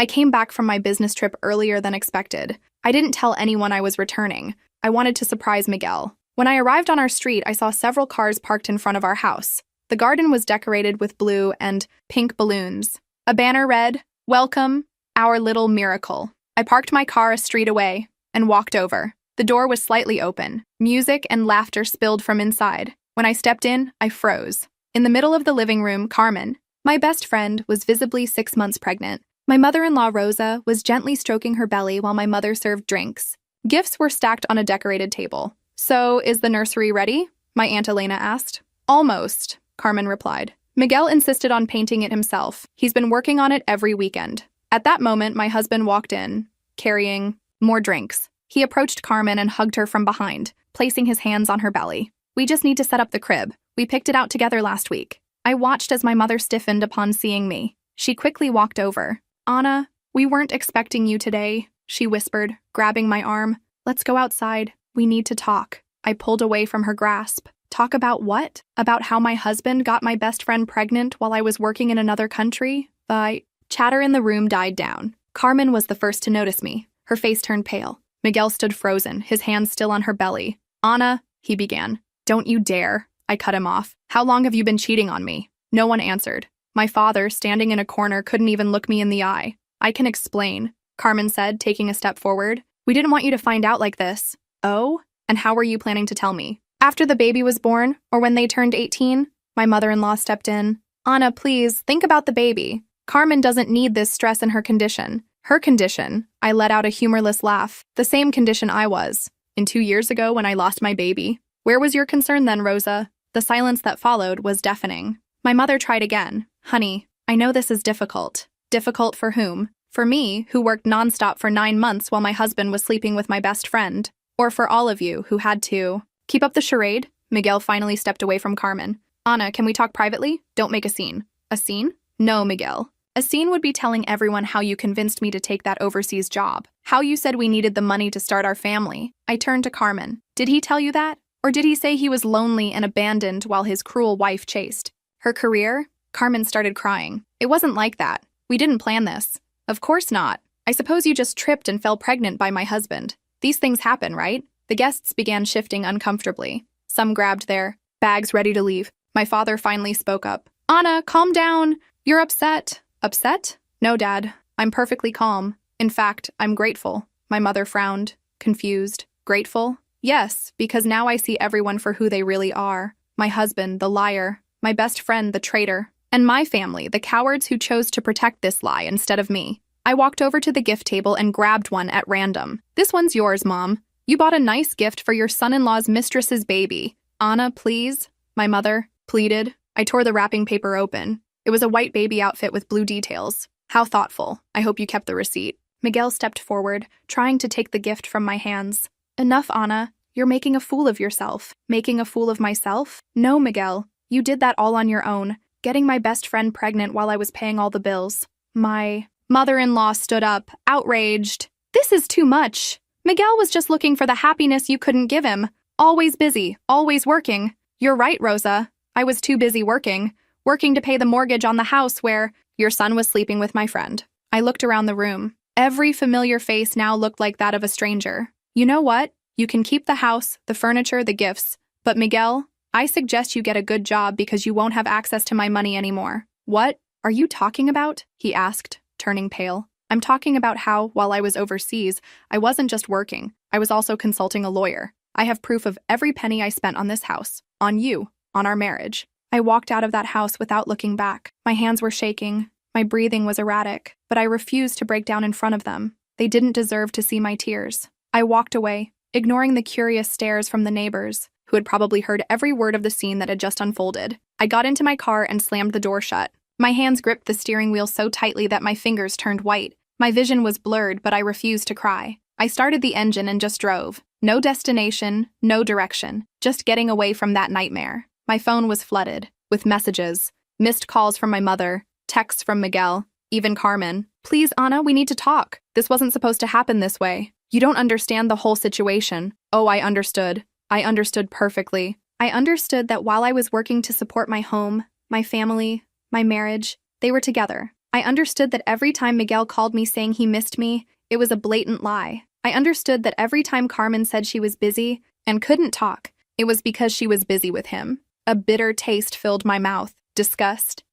I came back from my business trip earlier than expected. I didn't tell anyone I was returning. I wanted to surprise Miguel. When I arrived on our street, I saw several cars parked in front of our house. The garden was decorated with blue and pink balloons. A banner read, "Welcome, our little miracle." I parked my car a street away and walked over. The door was slightly open. Music and laughter spilled from inside. When I stepped in, I froze. In the middle of the living room, Carmen, my best friend, was visibly 6 months pregnant. My mother-in-law, Rosa, was gently stroking her belly while my mother served drinks. Gifts were stacked on a decorated table. "So, is the nursery ready?" my Aunt Elena asked. "Almost," Carmen replied. Miguel insisted on painting it himself. He's been working on it every weekend. At that moment, my husband walked in, carrying more drinks. He approached Carmen and hugged her from behind, placing his hands on her belly. "We just need to set up the crib. We picked it out together last week." I watched as my mother stiffened upon seeing me. She quickly walked over. "Anna, we weren't expecting you today," she whispered, grabbing my arm. "Let's go outside. We need to talk." I pulled away from her grasp. "Talk about what? About how my husband got my best friend pregnant while I was working in another country?" Chatter in the room died down. Carmen was the first to notice me. Her face turned pale. Miguel stood frozen, his hands still on her belly. "Anna," he began. "Don't you dare." I cut him off. "How long have you been cheating on me?" No one answered. My father, standing in a corner, couldn't even look me in the eye. "I can explain," Carmen said, taking a step forward. "We didn't want you to find out like this." "Oh? And how were you planning to tell me? After the baby was born, or when they turned 18? My mother-in-law stepped in. "Anna, please, think about the baby. Carmen doesn't need this stress in her condition." "Her condition?" I let out a humorless laugh. "The same condition I was. In 2 years ago when I lost my baby. Where was your concern then, Rosa?" The silence that followed was deafening. My mother tried again. "Honey, I know this is difficult." "Difficult for whom?" "For me, who worked nonstop for 9 months while my husband was sleeping with my best friend. Or for all of you who had to." "Keep up the charade." Miguel finally stepped away from Carmen. "Anna, can we talk privately? Don't make a scene." "A scene?" "No, Miguel. A scene would be telling everyone how you convinced me to take that overseas job. How you said we needed the money to start our family." I turned to Carmen. "Did he tell you that? Or did he say he was lonely and abandoned while his cruel wife chased her career?" Carmen started crying. "It wasn't like that. We didn't plan this." "Of course not. I suppose you just tripped and fell pregnant by my husband. These things happen, right?" The guests began shifting uncomfortably. Some grabbed their bags ready to leave. My father finally spoke up. "Anna, calm down. You're upset." "Upset? No, Dad. I'm perfectly calm. In fact, I'm grateful." My mother frowned, confused. "Grateful?" "Yes, because now I see everyone for who they really are. My husband, the liar. My best friend, the traitor. And my family, the cowards who chose to protect this lie instead of me." I walked over to the gift table and grabbed one at random. "This one's yours, Mom. You bought a nice gift for your son-in-law's mistress's baby." "Anna, please," my mother pleaded. I tore the wrapping paper open. It was a white baby outfit with blue details. "How thoughtful. I hope you kept the receipt." Miguel stepped forward, trying to take the gift from my hands. "Enough, Anna. You're making a fool of yourself." "Making a fool of myself?" "No, Miguel. You did that all on your own, getting my best friend pregnant while I was paying all the bills." My mother-in-law stood up, outraged. "This is too much. Miguel was just looking for the happiness you couldn't give him. Always busy, always working." "You're right, Rosa. I was too busy working to pay the mortgage on the house where your son was sleeping with my friend." I looked around the room. Every familiar face now looked like that of a stranger. "You know what? You can keep the house, the furniture, the gifts. But Miguel, I suggest you get a good job because you won't have access to my money anymore." "What are you talking about?" he asked, turning pale. "I'm talking about how, while I was overseas, I wasn't just working. I was also consulting a lawyer. I have proof of every penny I spent on this house, on you, on our marriage." I walked out of that house without looking back. My hands were shaking. My breathing was erratic, but I refused to break down in front of them. They didn't deserve to see my tears. I walked away, ignoring the curious stares from the neighbors, who had probably heard every word of the scene that had just unfolded. I got into my car and slammed the door shut. My hands gripped the steering wheel so tightly that my fingers turned white. My vision was blurred, but I refused to cry. I started the engine and just drove. No destination, no direction, just getting away from that nightmare. My phone was flooded with messages, missed calls from my mother, texts from Miguel, even Carmen. "Please, Anna, we need to talk. This wasn't supposed to happen this way. You don't understand the whole situation." Oh, I understood. I understood perfectly. I understood that while I was working to support my home, my family, my marriage, they were together. I understood that every time Miguel called me saying he missed me, it was a blatant lie. I understood that every time Carmen said she was busy and couldn't talk, it was because she was busy with him. A bitter taste filled my mouth. Disgust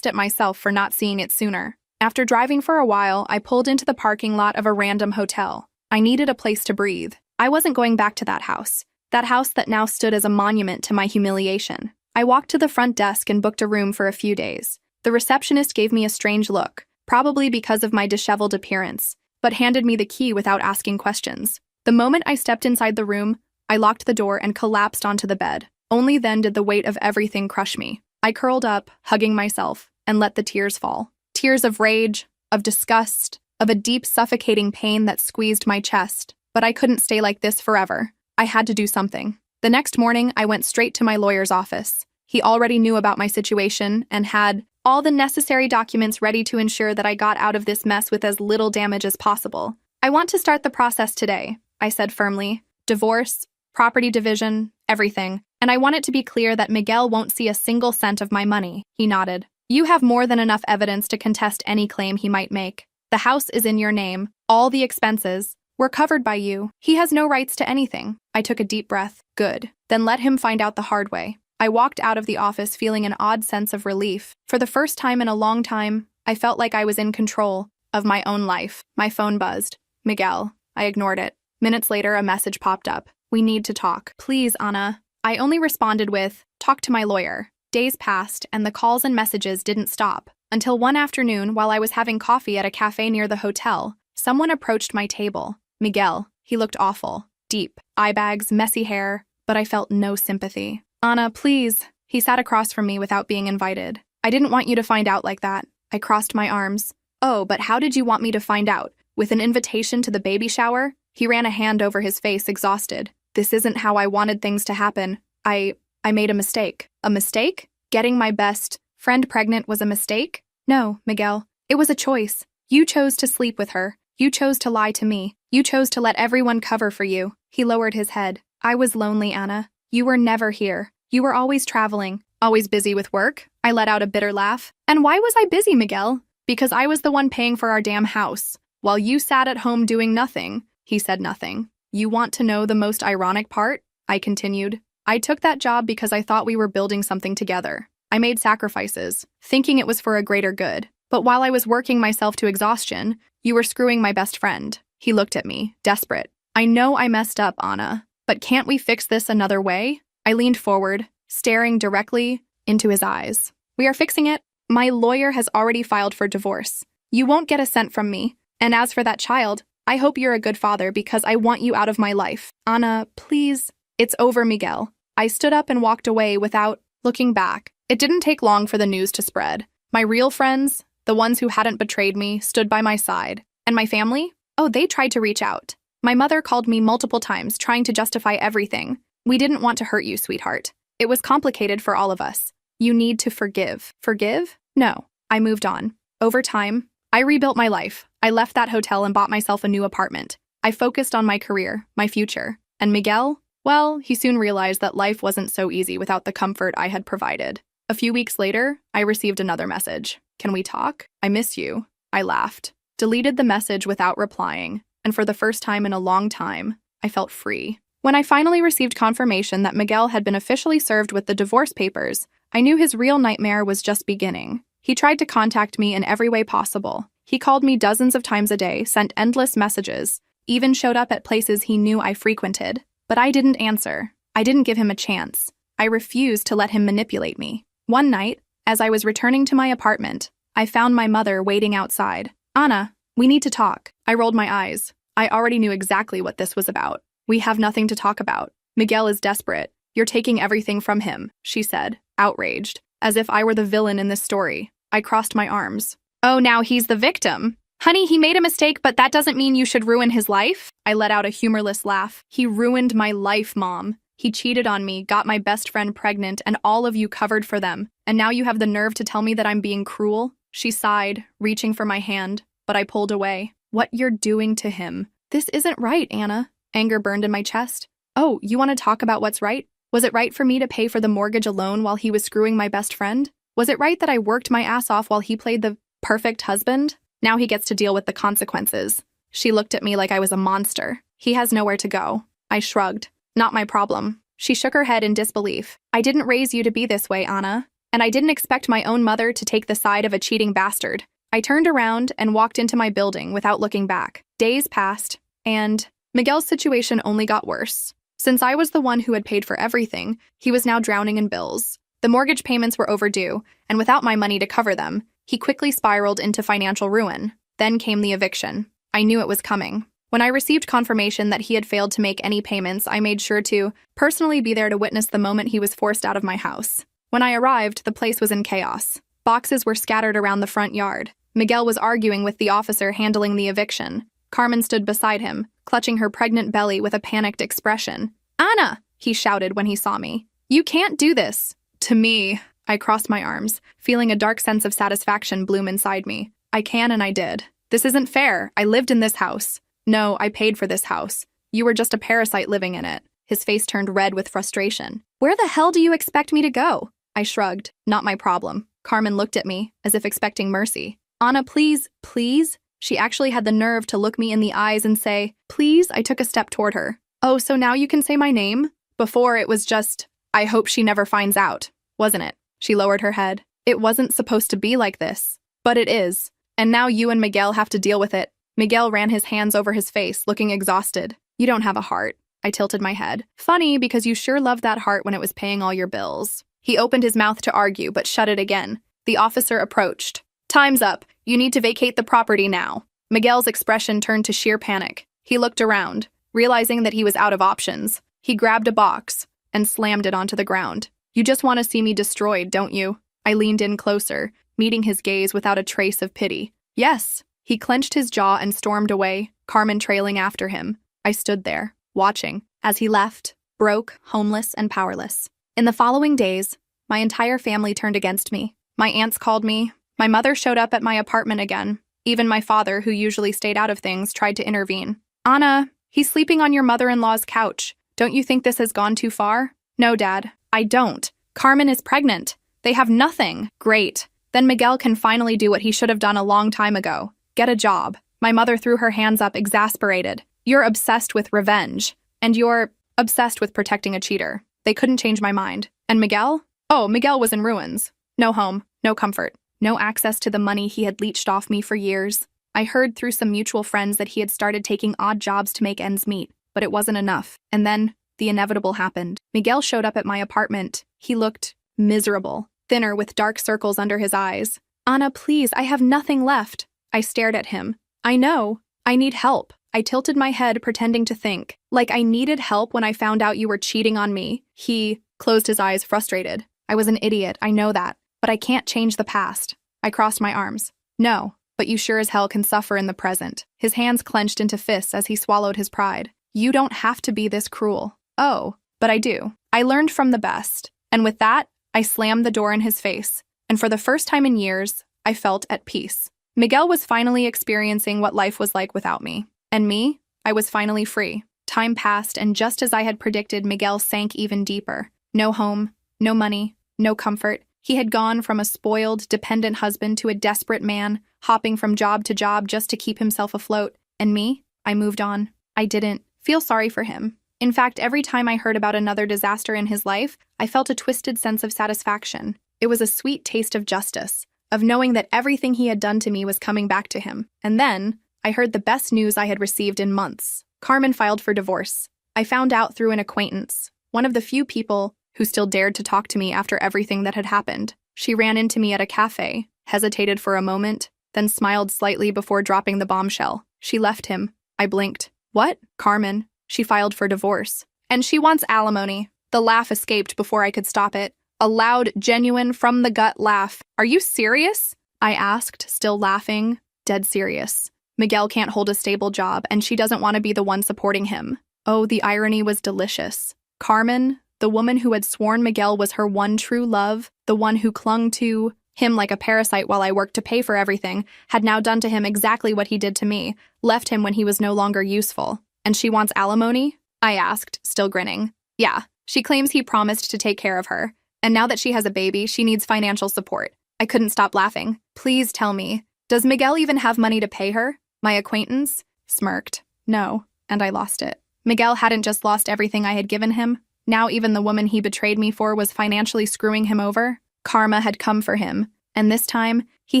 at myself for not seeing it sooner. After driving for a while, I pulled into the parking lot of a random hotel. I needed a place to breathe. I wasn't going back to that house that now stood as a monument to my humiliation. I walked to the front desk and booked a room for a few days. The receptionist gave me a strange look, probably because of my disheveled appearance, but handed me the key without asking questions. The moment I stepped inside the room, I locked the door and collapsed onto the bed. Only then did the weight of everything crush me. I curled up, hugging myself, and let the tears fall. Tears of rage, of disgust, of a deep suffocating pain that squeezed my chest. But I couldn't stay like this forever. I had to do something. The next morning, I went straight to my lawyer's office. He already knew about my situation and had all the necessary documents ready to ensure that I got out of this mess with as little damage as possible. I want to start the process today, I said firmly. Divorce, property division, everything. And I want it to be clear that Miguel won't see a single cent of my money. He nodded. You have more than enough evidence to contest any claim he might make. The house is in your name. All the expenses were covered by you. He has no rights to anything. I took a deep breath. Good. Then let him find out the hard way. I walked out of the office feeling an odd sense of relief. For the first time in a long time, I felt like I was in control of my own life. My phone buzzed. Miguel. I ignored it. Minutes later, a message popped up. We need to talk. Please, Ana. I only responded with, talk to my lawyer. Days passed, and the calls and messages didn't stop. Until one afternoon, while I was having coffee at a cafe near the hotel, someone approached my table. Miguel. He looked awful. Deep. Eye bags, messy hair, but I felt no sympathy. Ana, please. He sat across from me without being invited. I didn't want you to find out like that. I crossed my arms. Oh, but how did you want me to find out? With an invitation to the baby shower? He ran a hand over his face, exhausted. This isn't how I wanted things to happen. I made a mistake. A mistake? Getting my best friend pregnant was a mistake? No, Miguel. It was a choice. You chose to sleep with her. You chose to lie to me. You chose to let everyone cover for you. He lowered his head. I was lonely, Ana. You were never here. You were always traveling, always busy with work. I let out a bitter laugh. And why was I busy, Miguel? Because I was the one paying for our damn house. While you sat at home doing nothing. He said nothing. You want to know the most ironic part? I continued. I took that job because I thought we were building something together. I made sacrifices, thinking it was for a greater good. But while I was working myself to exhaustion, you were screwing my best friend. He looked at me, desperate. I know I messed up, Ana, but can't we fix this another way? I leaned forward, staring directly into his eyes. We are fixing it. My lawyer has already filed for divorce. You won't get a cent from me. And as for that child, I hope you're a good father because I want you out of my life. Ana, please. It's over, Miguel. I stood up and walked away without looking back. It didn't take long for the news to spread. My real friends, the ones who hadn't betrayed me, stood by my side. And my family? Oh, they tried to reach out. My mother called me multiple times, trying to justify everything. We didn't want to hurt you, sweetheart. It was complicated for all of us. You need to forgive. Forgive? No. I moved on. Over time, I rebuilt my life. I left that hotel and bought myself a new apartment. I focused on my career, my future. And Miguel? Well, he soon realized that life wasn't so easy without the comfort I had provided. A few weeks later, I received another message. Can we talk? I miss you. I laughed, deleted the message without replying, and for the first time in a long time, I felt free. When I finally received confirmation that Miguel had been officially served with the divorce papers, I knew his real nightmare was just beginning. He tried to contact me in every way possible. He called me dozens of times a day, sent endless messages, even showed up at places he knew I frequented. But I didn't answer. I didn't give him a chance. I refused to let him manipulate me. One night, as I was returning to my apartment, I found my mother waiting outside. Ana, we need to talk. I rolled my eyes. I already knew exactly what this was about. We have nothing to talk about. Miguel is desperate. You're taking everything from him, she said, outraged, as if I were the villain in this story. I crossed my arms. Oh, now he's the victim. Honey, he made a mistake, but that doesn't mean you should ruin his life. I let out a humorless laugh. He ruined my life, Mom. He cheated on me, got my best friend pregnant, and all of you covered for them. And now you have the nerve to tell me that I'm being cruel? She sighed, reaching for my hand, but I pulled away. What you're doing to him. This isn't right, Ana. Anger burned in my chest. Oh, you want to talk about what's right? Was it right for me to pay for the mortgage alone while he was screwing my best friend? Was it right that I worked my ass off while he played the perfect husband? Now he gets to deal with the consequences. She looked at me like I was a monster. He has nowhere to go. I shrugged. Not my problem. She shook her head in disbelief. I didn't raise you to be this way, Anna. And I didn't expect my own mother to take the side of a cheating bastard. I turned around and walked into my building without looking back. Days passed, and Miguel's situation only got worse. Since I was the one who had paid for everything, he was now drowning in bills. The mortgage payments were overdue, and without my money to cover them, he quickly spiraled into financial ruin. Then came the eviction. I knew it was coming. When I received confirmation that he had failed to make any payments, I made sure to personally be there to witness the moment he was forced out of my house. When I arrived, the place was in chaos. Boxes were scattered around the front yard. Miguel was arguing with the officer handling the eviction. Carmen stood beside him, clutching her pregnant belly with a panicked expression. "Anna!" he shouted when he saw me. "You can't do this!" To me, I crossed my arms, feeling a dark sense of satisfaction bloom inside me. I can and I did. This isn't fair. I lived in this house. No, I paid for this house. You were just a parasite living in it. His face turned red with frustration. "Where the hell do you expect me to go?" I shrugged. Not my problem. Carmen looked at me, as if expecting mercy. "Anna, please, please?" She actually had the nerve to look me in the eyes and say, "Please?" I took a step toward her. "Oh, so now you can say my name?" Before, it was just, "I hope she never finds out," wasn't it? She lowered her head. "It wasn't supposed to be like this. But it is. And now you and Miguel have to deal with it." Miguel ran his hands over his face, looking exhausted. "You don't have a heart." I tilted my head. "Funny, because you sure loved that heart when it was paying all your bills." He opened his mouth to argue, but shut it again. The officer approached. "Time's up. You need to vacate the property now." Miguel's expression turned to sheer panic. He looked around, realizing that he was out of options. He grabbed a box and slammed it onto the ground. "You just want to see me destroyed, don't you?" I leaned in closer, meeting his gaze without a trace of pity. "Yes." He clenched his jaw and stormed away, Carmen trailing after him. I stood there, watching, as he left, broke, homeless, and powerless. In the following days, my entire family turned against me. My aunts called me. My mother showed up at my apartment again. Even my father, who usually stayed out of things, tried to intervene. "Anna, he's sleeping on your mother-in-law's couch. Don't you think this has gone too far?" "No, Dad, I don't. Carmen is pregnant. They have nothing." "Great. Then Miguel can finally do what he should have done a long time ago. Get a job." My mother threw her hands up, exasperated. "You're obsessed with revenge. And you're obsessed with protecting a cheater." They couldn't change my mind. And Miguel? Oh, Miguel was in ruins. No home, no comfort, no access to the money he had leached off me for years. I heard through some mutual friends that he had started taking odd jobs to make ends meet, but it wasn't enough. And then, the inevitable happened. Miguel showed up at my apartment. He looked miserable, thinner with dark circles under his eyes. "Anna, please, I have nothing left." I stared at him. "I know. I need help." I tilted my head, pretending to think. "Like I needed help when I found out you were cheating on me." He closed his eyes, frustrated. "I was an idiot, I know that. But I can't change the past." I crossed my arms. "No, but you sure as hell can suffer in the present." His hands clenched into fists as he swallowed his pride. "You don't have to be this cruel." "Oh, but I do. I learned from the best." And with that, I slammed the door in his face. And for the first time in years, I felt at peace. Miguel was finally experiencing what life was like without me. And me, I was finally free. Time passed, and just as I had predicted, Miguel sank even deeper. No home, no money, no comfort. He had gone from a spoiled, dependent husband to a desperate man, hopping from job to job just to keep himself afloat. And me, I moved on. I didn't feel sorry for him. In fact, every time I heard about another disaster in his life, I felt a twisted sense of satisfaction. It was a sweet taste of justice, of knowing that everything he had done to me was coming back to him. And then, I heard the best news I had received in months. Carmen filed for divorce. I found out through an acquaintance, one of the few people who still dared to talk to me after everything that had happened. She ran into me at a cafe, hesitated for a moment, then smiled slightly before dropping the bombshell. She left him. I blinked. "What?" "Carmen. She filed for divorce. And she wants alimony." The laugh escaped before I could stop it. A loud, genuine, from-the-gut laugh. "Are you serious?" I asked, still laughing. Dead serious. Miguel can't hold a stable job, and she doesn't want to be the one supporting him. Oh, the irony was delicious. Carmen, the woman who had sworn Miguel was her one true love, the one who clung to him like a parasite while I worked to pay for everything, had now done to him exactly what he did to me, left him when he was no longer useful. And she wants alimony? I asked, still grinning. Yeah, she claims he promised to take care of her, and now that she has a baby, she needs financial support. I couldn't stop laughing. "Please tell me, Does Miguel even have money to pay her? My acquaintance smirked. No, and I lost it. Miguel hadn't just lost everything I had given him. Now even the woman he betrayed me for was financially screwing him over. Karma had come for him, and this time, he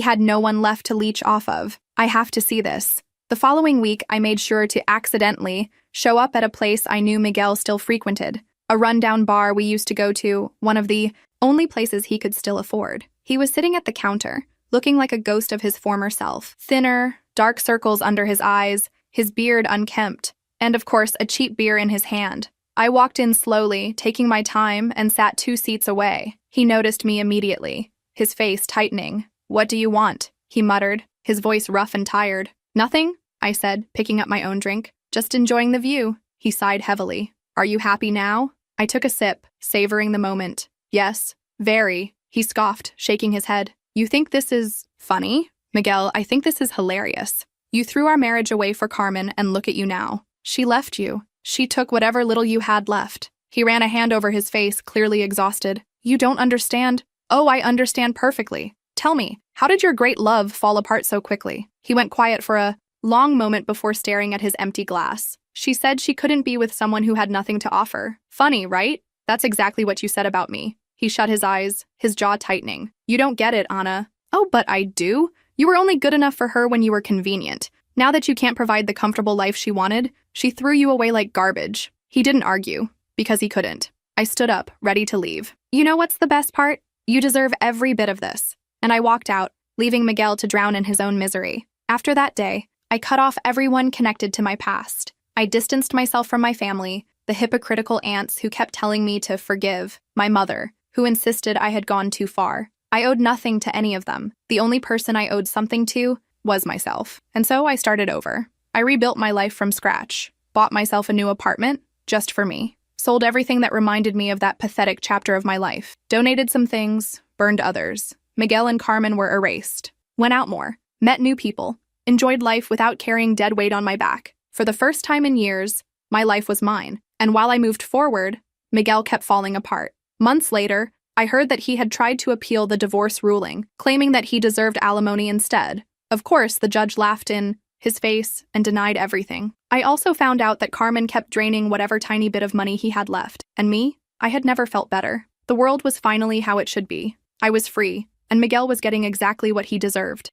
had no one left to leech off of. I have to see this. The following week, I made sure to accidentally show up at a place I knew Miguel still frequented, a rundown bar we used to go to, one of the only places he could still afford. He was sitting at the counter, looking like a ghost of his former self. Thinner, dark circles under his eyes, his beard unkempt, and of course a cheap beer in his hand. I walked in slowly, taking my time, and sat 2 seats away. He noticed me immediately, his face tightening. "What do you want?" he muttered, his voice rough and tired. "Nothing," I said, picking up my own drink. "Just enjoying the view." He sighed heavily. "Are you happy now?" I took a sip, savoring the moment. "Yes, very," he scoffed, shaking his head. "You think this is funny?" "Miguel, I think this is hilarious. You threw our marriage away for Carmen, and look at you now. She left you. She took whatever little you had left." He ran a hand over his face, clearly exhausted. "You don't understand." "Oh, I understand perfectly. Tell me, how did your great love fall apart so quickly?" He went quiet for a long moment before staring at his empty glass. "She said she couldn't be with someone who had nothing to offer. Funny, right? That's exactly what you said about me." He shut his eyes, his jaw tightening. "You don't get it, Anna." "Oh, but I do. You were only good enough for her when you were convenient. Now that you can't provide the comfortable life she wanted, she threw you away like garbage." He didn't argue, because he couldn't. I stood up, ready to leave. "You know what's the best part? You deserve every bit of this." And I walked out, leaving Miguel to drown in his own misery. After that day, I cut off everyone connected to my past. I distanced myself from my family, the hypocritical aunts who kept telling me to forgive, my mother, who insisted I had gone too far. I owed nothing to any of them. The only person I owed something to was myself. And so I started over. I rebuilt my life from scratch, bought myself a new apartment, just for me, sold everything that reminded me of that pathetic chapter of my life, donated some things, burned others. Miguel and Carmen were erased. Went out more, met new people, enjoyed life without carrying dead weight on my back. For the first time in years, my life was mine. And while I moved forward, Miguel kept falling apart. Months later, I heard that he had tried to appeal the divorce ruling, claiming that he deserved alimony instead. Of course, the judge laughed in his face and denied everything. I also found out that Carmen kept draining whatever tiny bit of money he had left. And me? I had never felt better. The world was finally how it should be. I was free, and Miguel was getting exactly what he deserved.